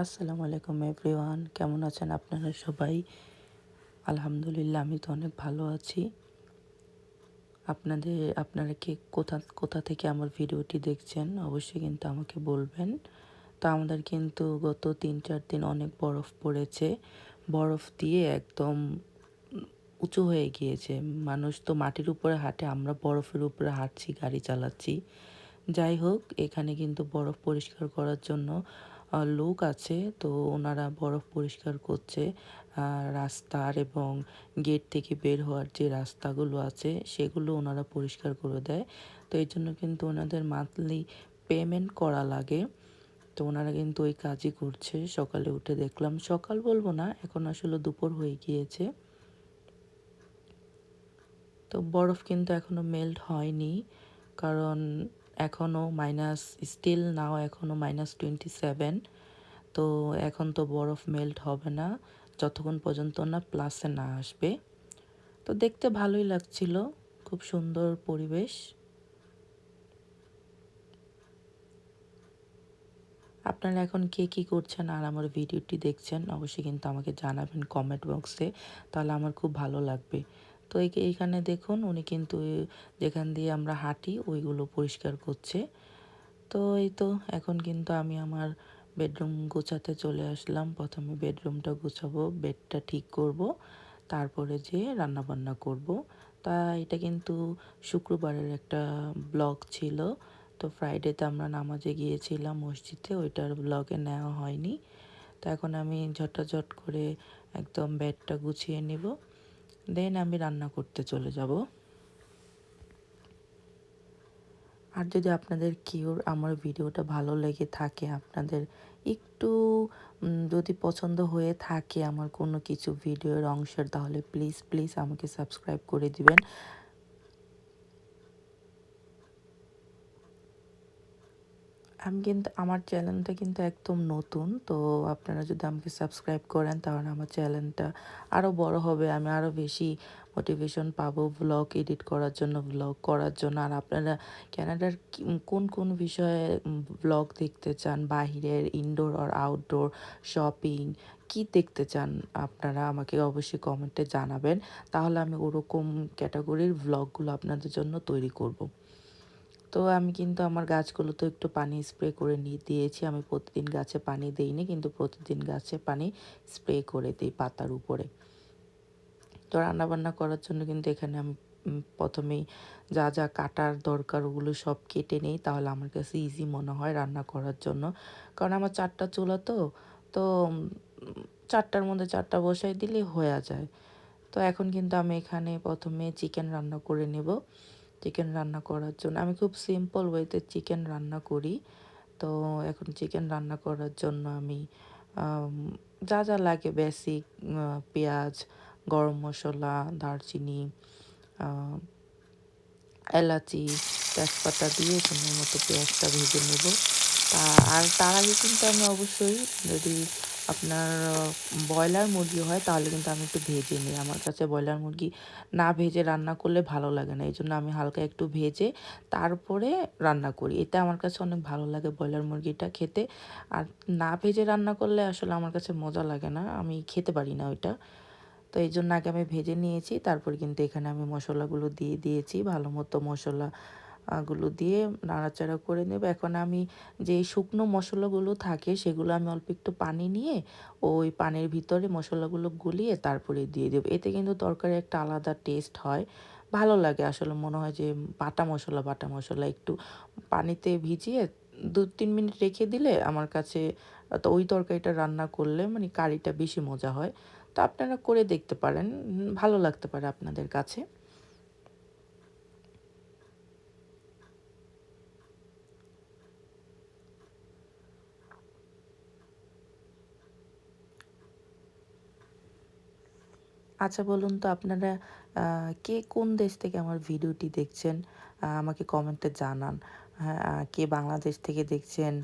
আসসালামু আলাইকুম এভরিওয়ান, কেমন আছেন আপনারা সবাই? আলহামদুলিল্লাহ, আমি তো অনেক ভালো আছি। আপনারা কে কোথা কোথা থেকে আমার ভিডিওটি দেখছেন অবশ্যই কিন্তু আমাকে বলবেন। তো আমাদের কিন্তু গত ৩-৪ দিন অনেক বরফ পড়েছে। বরফ দিয়ে একদম উঁচু হয়ে গিয়েছে। মানুষ তো মাটির উপরে হাঁটে, আমরা বরফের উপরে হাঁটছি, গাড়ি চালাচ্ছি। যাই হোক, এখানে কিন্তু বরফ পরিষ্কার করার জন্য লোক আছে। তো ওনারা বরফ পরিষ্কার করছে রাস্তার এবং গেট থেকে বের হওয়ার যে রাস্তাগুলো আছে সেগুলো ওনারা পরিষ্কার করে দেয়। তো এই জন্য কিন্তু ওনাদের মান্থলি পেমেন্ট করা লাগে। তো ওনারা কিন্তু ওই কাজই করছে। সকালে উঠে দেখলাম, সকাল বলবো না, এখন আসলে দুপুর হয়ে গিয়েছে। তো বরফ কিন্তু এখনও মেল্ট হয়নি, কারণ এখনও মাইনাস, স্টিল নাও এখনও -27। তো এখন তো বরফ মেল্ট হবে না যতক্ষণ পর্যন্ত না প্লাসে না আসবে। তো দেখতে ভালোই লাগছিল, খুব সুন্দর পরিবেশ। আপনারা এখন কে কী করছেন আর আমার ভিডিওটি দেখছেন অবশ্যই কিন্তু আমাকে জানাবেন কমেন্ট বক্সে, তাহলে আমার খুব ভালো লাগবে। তো এইখানে দেখুন, উনি কিন্তু যেখান দিয়ে আমরা হাঁটি ওইগুলো পরিষ্কার করছে। তো এই তো এখন কিন্তু আমি আমার বেডরুম গোছাতে চলে আসলাম। প্রথমে বেডরুমটা গোছাবো, বেডটা ঠিক করব, তারপরে যেয়ে রান্নাবান্না করব। তা এটা কিন্তু শুক্রবারের একটা ব্লগ ছিল। তো ফ্রাইডেতে আমরা নামাজে গিয়েছিলাম মসজিদে, ওইটার ব্লগে নেওয়া হয়নি। তো এখন আমি ঝটাঝট করে একদম বেডটা গুছিয়ে নিব, দেন আমি রান্না করতে চলে যাব। আর যদি আপনাদের কেউ আমার ভিডিওটা ভালো লেগে থাকে, আপনাদের একটু যদি পছন্দ হয়ে থাকে আমার কোনো কিছু ভিডিওর অংশের, তাহলে প্লিজ প্লিজ আমাকে সাবস্ক্রাইব করে দিবেন। আমি কিন্তু আমার চ্যানেলটা কিন্তু একদম নতুন। তো আপনারা যদি আমাকে সাবস্ক্রাইব করেন তাহলে আমার চ্যানেলটা আরও বড় হবে, আমি আরও বেশি মোটিভেশন পাবো ভ্লগ এডিট করার জন্য, ভ্লগ করার জন্য। আর আপনারা ক্যানাডার কোন কোন বিষয়ে ভ্লগ দেখতে চান, বাহিরের, ইনডোর আর আউটডোর, শপিং, কি দেখতে চান আপনারা আমাকে অবশ্যই কমেন্টে জানাবেন। তাহলে আমি ওরকম ক্যাটাগরির ভ্লগগুলো আপনাদের জন্য তৈরি করব। তো আমি কিন্তু আমার গাছগুলোতে একটু পানি স্প্রে করে দিয়েছি। আমি প্রতিদিন গাছে পানি দেইনি, কিন্তু প্রতিদিন গাছে পানি স্প্রে করে দিই পাতার উপরে। তো রান্নাবান্না করার জন্য কিন্তু এখানে আমি প্রথমেই যা যা কাটার দরকার ওগুলো সব কেটে নেই, তাহলে আমার কাছে ইজি মনে হয় রান্না করার জন্য। কারণ আমার 4টা চুলা, তো তো 4টার মধ্যে 4টা বসাই দিলেই হয়ে যায়। তো এখন কিন্তু আমি এখানে প্রথমে চিকেন রান্না করে নেব। চিকেন রান্না করার জন্য আমি খুব সিম্পল ওয়েতে চিকেন রান্না করি। তো এখন চিকেন রান্না করার জন্য আমি আম যা যা লাগে বেসিক, পেঁয়াজ, গরম মসলা, দারচিনি, আ এলাচি, তেজপাতা দিয়ে সুন্দর মতো পেঁয়াজটা ভেজে নেব। তা আর তার আগে কিন্তু আমি অবশ্যই, যদি আপনার ব্রয়লার মুরগি হয় তাহলে কিন্তু আমি একটু ভেজে নিই। আমার কাছে ব্রয়লার মুরগি না ভেজে রান্না করলে ভালো লাগে না। এজন্য আমি হালকা একটু ভেজে তারপরে রান্না করি। এতে আমার কাছে অনেক ভালো লাগে ব্রয়লার মুরগিটা খেতে। আর না ভেজে রান্না করলে আসলে আমার কাছে মজা লাগে না। আমি খেতে পারি না ওইটা। তো এইজন্য আগে আমি ভেজে নিয়েছি। তারপর কিন্তু এখানে আমি মসলাগুলো দিয়ে দিয়েছি। ভালো মতো মসলা গুলো দিয়ে নাড়াচাড়া করে নেব। এখন আমি যে শুকনো মসলাগুলো থাকে সেগুলো আমি অল্প একটু পানি নিয়ে ওই পানির ভিতরে মসলাগুলো গুলিয়ে তারপরে দিয়ে দেব। এতে কিন্তু তরকারির একটা আলাদা টেস্ট হয়। ভালো লাগে আসলে, মনে হয় যে বাটা মসলা একটু পানিতে ভিজিয়ে ২-৩ মিনিট রেখে দিলে আমার কাছে, তো ওই তরকারিটা রান্না করলে মানে কারিটা বেশি মজা হয়। তো আপনারা করে দেখতে পারেন, ভালো লাগতে পারে আপনাদের কাছে। আচ্ছা বলুন তো আপনারা কে কোন দেশ থেকে আমার ভিডিওটি দেখছেন? আমাকে কমেন্টে জানান। হ্যাঁ, কে বাংলাদেশ থেকে দেখছেন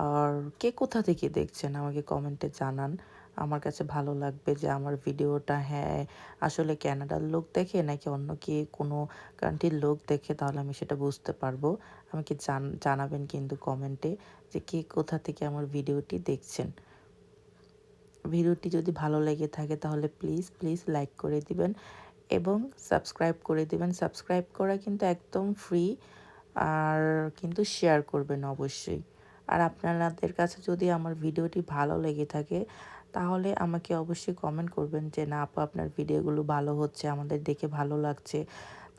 আর কে কোথা থেকে দেখছেন আমাকে কমেন্টে জানান। আমার কাছে ভালো লাগবে যে আমার ভিডিওটা, হ্যাঁ, আসলে ক্যানাডার লোক দেখে নাকি অন্য কে কোনো কান্ট্রির লোক দেখে, তাহলে আমি সেটা বুঝতে পারবো। আমাকে জানাবেন কিন্তু কমেন্টে যে কে কোথা থেকে আমার ভিডিওটি দেখছেন। ভিডিওটি যদি ভালো লেগে থাকে তাহলে প্লিজ প্লিজ লাইক করে দিবেন এবং সাবস্ক্রাইব করে দিবেন। সাবস্ক্রাইব করা কিন্তু একদম ফ্রি, আর কিন্তু শেয়ার করবেন অবশ্যই। আর আপনাদের কাছে যদি আমার ভিডিওটি ভালো লেগে থাকে তাহলে আমাকে অবশ্যই কমেন্ট করবেন যে না আপু আপনার ভিডিওগুলো ভালো হচ্ছে, আমাদের দেখে ভালো লাগছে।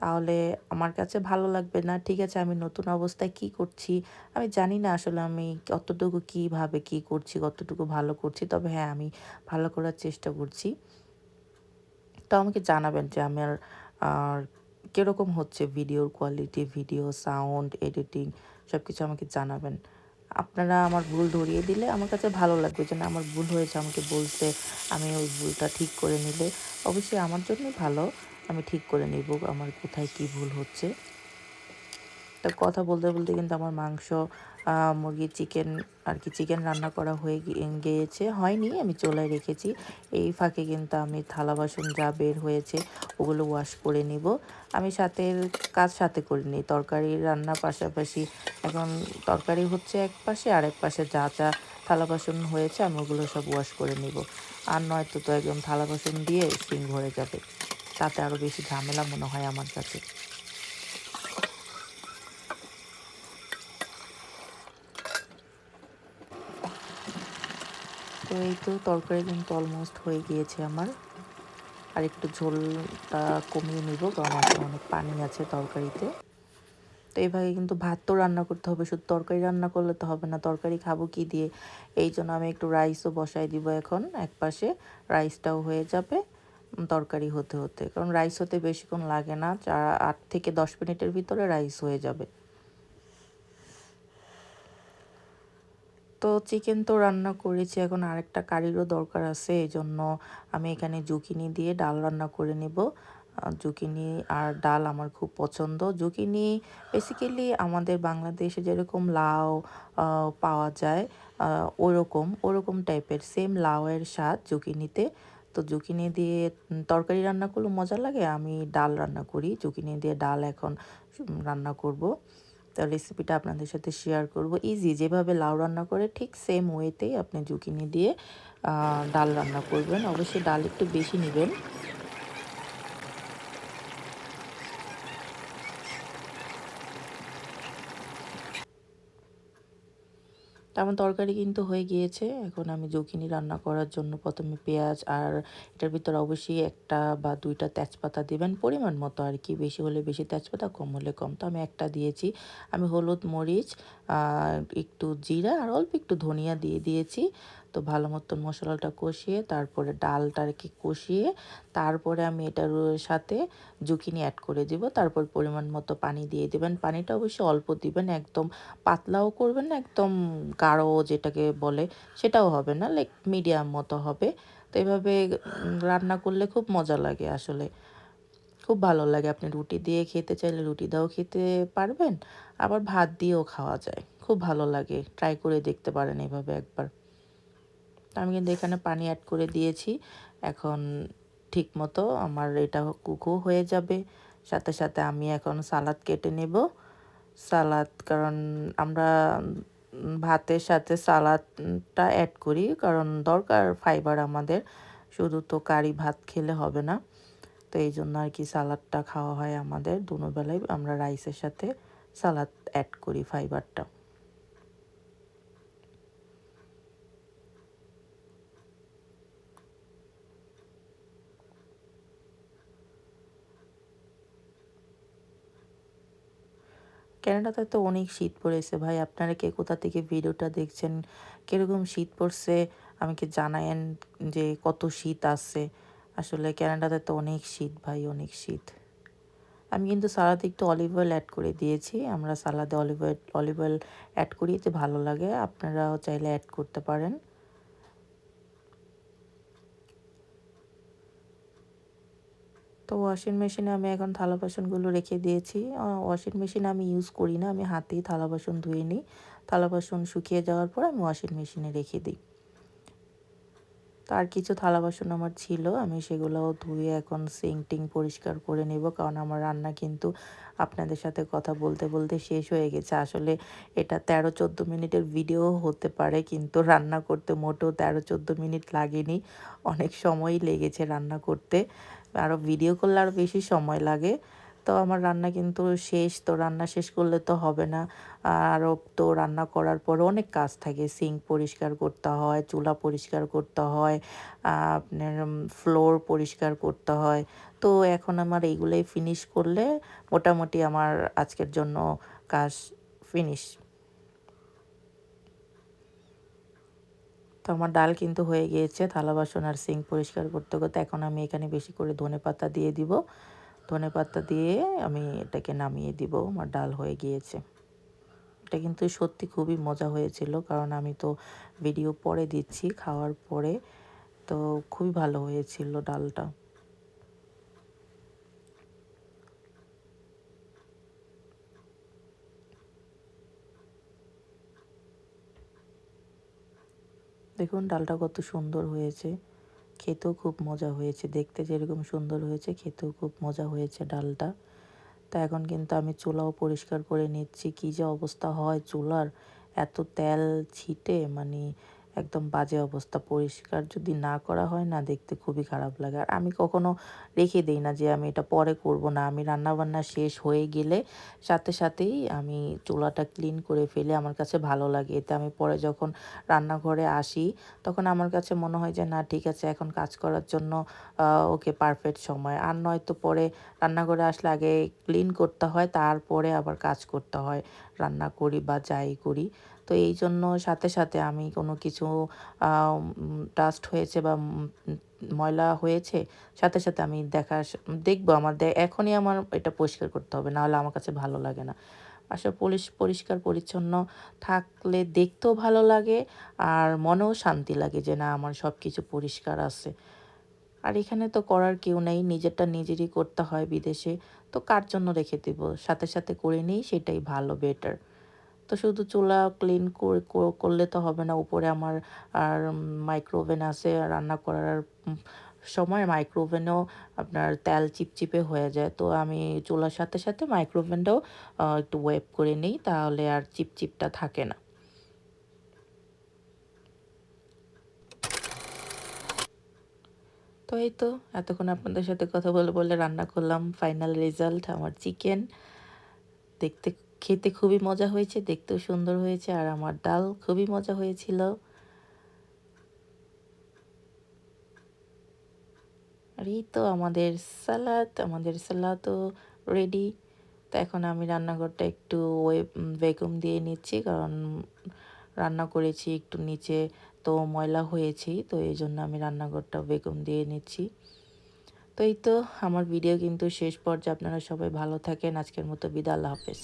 তাহলে আমার কাছে ভালো লাগবে না, ঠিক আছে আমি নতুন অবস্থায় কি করছি আমি জানি না, আসলে আমি কতটুকু কীভাবে কি করছি, কতটুকু ভালো করছি, তবে হ্যাঁ আমি ভালো করার চেষ্টা করছি। তো আমাকে জানাবেন যে আমার আর কীরকম হচ্ছে ভিডিওর কোয়ালিটি, ভিডিও সাউন্ড এডিটিং সব কিছু আমাকে জানাবেন। আপনারা আমার ভুল ধরিয়ে দিলে আমার কাছে ভালো লাগবে যে না আমার ভুল হয়েছে, আমাকে বলছে, আমি ওই ভুলটা ঠিক করে নিলে অবশ্যই আমার জন্যই ভালো। আমি ঠিক করে নিব আমার কোথায় কি ভুল হচ্ছে। তো কথা বলতে বলতে কিন্তু আমার মাংস, মুরগি, চিকেন আর কি চিকেন রান্না করা হয়ে গিয়েছে, হয়নি আমি চুলায় রেখেছি। এই ফাঁকে কিন্তু আমি থালা বাসন যা বের হয়েছে ওগুলো ওয়াশ করে নিব। আমি কাজ সাথে করে নিই, তরকারি রান্নার পাশাপাশি। এখন তরকারি হচ্ছে এক পাশে, আর এক পাশে যা যা থালা বাসন হয়েছে আমি ওগুলো সব ওয়াশ করে নিব। আর নয়তো তো একদম থালা বাসন দিয়ে সিঙ্ক ভরে যাবে, তাতে আরও বেশি ঝামেলা মনে হয় আমার কাছে। তো এই তো তরকারি কিন্তু অলমোস্ট হয়ে গিয়েছে আমার। আর একটু ঝোলটা কমিয়ে নিব কারণ এখন অনেক পানি আছে তরকারিতে। তো এইভাবে কিন্তু ভাত তো রান্না করতে হবে, শুধু তরকারি রান্না করলে তো হবে না, তরকারি খাবো কি দিয়ে। এই জন্য আমি একটু রাইসও বসাই দিব এখন এক পাশে, রাইসটাও হয়ে যাবে তরকারি হতে হতে, কারণ রাইস হতে বেশিক্ষণ লাগে না, 8 থেকে 10 মিনিটের ভিতরে রাইস হয়ে যাবে। তো চিকেন তো রান্না করেছি, এখন আরেকটা কারিরও দরকার আছে, এই জন্য আমি এখানে জুকিনি দিয়ে ডাল রান্না করে নেব। জুকিনি আর ডাল আমার খুব পছন্দ। জুকিনি বেসিক্যালি আমাদের বাংলাদেশে যেরকম লাউ পাওয়া যায়, ওরকম টাইপের সেম লাউয়ের স্বাদ জুকিনিতে। তো জুকিনি দিয়ে তরকারি রান্না করলে মজা লাগে, আমি ডাল রান্না করি, জুকিনি দিয়ে ডাল এখন রান্না করব। তো রেসিপিটা আপনাদের সাথে শেয়ার করব। ইজি, যেভাবে লাউ রান্না করে ঠিক সেম ওয়েতেই আপনি জুকিনি দিয়ে ডাল রান্না করবেন। অবশ্যই ডাল একটু বেশি নেবেন। তো আমার তরকারি কিন্তু হয়ে গিয়েছে। এখন আমি জুকিনি রান্না করার জন্য ১ম এ পেঁয়াজ, আর এটার ভিতরে অবশ্যই ১টা বা ২টা তেজপাতা দিবেন পরিমাণ মতো আর কি। বেশি হলে বেশি তেজপাতা, কম হলে কম। তো আমি ১টা দিয়েছি। আমি হলুদ, মরিচ, আ একটু জিরা আর অল্প একটু ধনিয়া দিয়ে দিয়েছি। তো ভালো মতন মসলাটা কষিয়ে তারপরে ডালটা আর কি কষিয়ে তারপরে আমি এটার সাথে জুকিনি এড করে দিব। তারপর পরিমাণ মতো পানি দিয়ে দিবেন। পানিটা অবশ্যই অল্প দিবেন, একদম পাতলাও করবেন না, একদম গাঢ় যেটাকে বলে সেটাও হবে না, লাইক মিডিয়াম মতো হবে। তো এভাবে রান্না করলে খুব মজা লাগে আসলে, খুব ভালো লাগে। আপনি রুটি দিয়ে খেতে চাইলে রুটি দিয়েও খেতে পারবেন, আবার ভাত দিয়েও খাওয়া যায়, খুব ভালো লাগে। ট্রাই করে দেখতে পারেন এভাবে একবার। আমি কিন্তু এখানে পানি অ্যাড করে দিয়েছি। এখন ঠিক মতো আমার এটা কুকও হয়ে যাবে। সাথে সাথে আমি এখন সালাদ কেটে নেব। সালাদ, কারণ আমরা ভাতের সাথে সালাদটা অ্যাড করি, কারণ দরকার ফাইবার আমাদের, শুধু তো কারি ভাত খেলে হবে না। তো এই জন্য আর কি সালাদটা খাওয়া হয় আমাদের, দুনো বেলায় আমরা রাইসের সাথে সালাদ অ্যাড করি ফাইবারটা। কানাডাতে তো অনেক শীত পড়েছে ভাই, আপনারা কে কোথা থেকে ভিডিওটা দেখছেন, কীরকম শীত পড়ছে আমাকে জানায়েন যে কত শীত আছে। আসলে কানাডাতে তো অনেক শীত ভাই, অনেক শীত। আমি কিন্তু সালাদে একটু অলিভ অয়েল অ্যাড করে দিয়েছি, আমরা সালাদে অলিভ অয়েল অ্যাড করি, এতে ভালো লাগে, আপনারাও চাইলে অ্যাড করতে পারেন। তো ওয়াশিং মেশিনে আমি এখন থালা বাসনগুলো রেখে দিয়েছি। ওয়াশিং মেশিন আমি ইউজ করি না, আমি হাতেই থালা বাসন ধুয়ে নিই। থালা বাসন শুকিয়ে যাওয়ার পর আমি ওয়াশিং মেশিনে রেখে দিই। তো আর কিছু থালা বাসন আমার ছিল, আমি সেগুলোও ধুয়ে এখন সিঙ্ক টিং পরিষ্কার করে নেব, কারণ আমার রান্না কিন্তু আপনাদের সাথে কথা বলতে বলতে শেষ হয়ে গেছে। আসলে এটা 13-14 মিনিটের ভিডিও হতে পারে, কিন্তু রান্না করতে মোটেও 13-14 মিনিট লাগেনি, অনেক সময়ই লেগেছে রান্না করতে। আরও ভিডিও করলে আরও বেশি সময় লাগে। তো আমার রান্না কিন্তু শেষ, তো রান্না শেষ করলে তো হবে না, আরও তো রান্না করার পর অনেক কাজ থাকে। সিঙ্ক পরিষ্কার করতে হয়, চুলা পরিষ্কার করতে হয়, আপনার ফ্লোর পরিষ্কার করতে হয়। তো এখন আমার এইগুলোই ফিনিশ করলে মোটামুটি আমার আজকের জন্য কাজ ফিনিশ। তো আমার ডাল কিন্তু হয়ে গিয়েছে, থালা বাসন আর সিঙ্ক পরিষ্কার করতে করতে। এখন আমি এখানে বেশি করে ধনেপাতা দিয়ে দিব, ধনেপাতা দিয়ে আমি এটাকে নামিয়ে দিব। আমার ডাল হয়ে গিয়েছে। এটা কিন্তু সত্যি খুবই মজা হয়েছিল, কারণ আমি তো ভিডিও পরে দিচ্ছি খাওয়ার পরে। তো খুবই ভালো হয়েছিল ডালটা। দেখুন ডালটা কত সুন্দর হয়েছে, খেতেও খুব মজা হয়েছে। দেখতে যেরকম সুন্দর হয়েছে, খেতেও খুব মজা হয়েছে ডালটা। তা এখন কিন্তু আমি চুলাও পরিষ্কার করে নিচ্ছি। কী যে অবস্থা হয় চুলার, এত তেল ছিটে, মানে একদম বাজে অবস্থা। পরিষ্কার যদি না করা হয় না, দেখতে খুবই খারাপ লাগে। আর আমি কখনো রেখে দেই না যে আমি এটা পরে করব না। আমি রান্নাবান্না শেষ হয়ে গেলে সাথে সাথেই আমি চুলাটা ক্লিন করে ফেলি, আমার কাছে ভালো লাগে। এতে আমি পরে যখন রান্নাঘরে আসি, তখন আমার কাছে মনে হয় যে না ঠিক আছে, এখন কাজ করার জন্য ওকে পারফেক্ট সময়। আর নয়তো পরে রান্নাঘরে আসলে আগে ক্লিন করতে হয়, তারপরে আবার কাজ করতে হয়, রান্না করি বা যাই করি। তো এই জন্য সাথে সাথে আমি কোনো কিছু ডাস্ট হয়েছে বা ময়লা হয়েছে, সাথে সাথে আমি দেখবো, আমার এখনই আমার এটা পরিষ্কার করতে হবে, নাহলে আমার কাছে ভালো লাগে না। আসলে পরিষ্কার পরিচ্ছন্ন থাকলে দেখতেও ভালো লাগে, আর মনেও শান্তি লাগে যে না আমার সব কিছু পরিষ্কার আছে। আর এখানে তো করার কেউ নেই, নিজেরটা নিজেরই করতে হয় বিদেশে। তো কার জন্য রেখে দিব? সাথে সাথে করে নিই, সেটাই ভালো, বেটার। তো শুধু চুলা ক্লিন করলে তো হবে না। উপরে আমার আর মাইক্রোওভেন আছে, রান্না করার সময় মাইক্রোওভেনেও আপনার তেল চিপচিপে হয়ে যায়। তো আমি চুলার সাথে সাথে মাইক্রোওভেনটাও একটু ওয়েপ করে নিই, তাহলে আর চিপচিপটা থাকে না। তো এই তো এতক্ষণ আপনাদের সাথে কথা বলে বলে রান্না করলাম। ফাইনাল রেজাল্ট আমার চিকেন। দেখতে খেতে খুবই মজা হয়েছে, দেখতেও সুন্দর হয়েছে, আর আমার ডাল খুবই মজা হয়েছিল। আর এই তো আমাদের সালাদও রেডি। তো এখন আমি রান্নাঘরটা একটু ভ্যাকুয়াম দিয়ে নিচ্ছি, কারণ রান্না করেছি একটু নিচে, তো ময়লা হয়েছেই, তো এই জন্য আমি রান্নাঘরটা ভ্যাকুয়াম দিয়ে নিচ্ছি। তো এই তো আমার ভিডিও কিন্তু শেষ পর্যায়ে। আপনারা সবাই ভালো থাকেন। আজকের মতো বিদায়, আল্লাহ হাফেজ।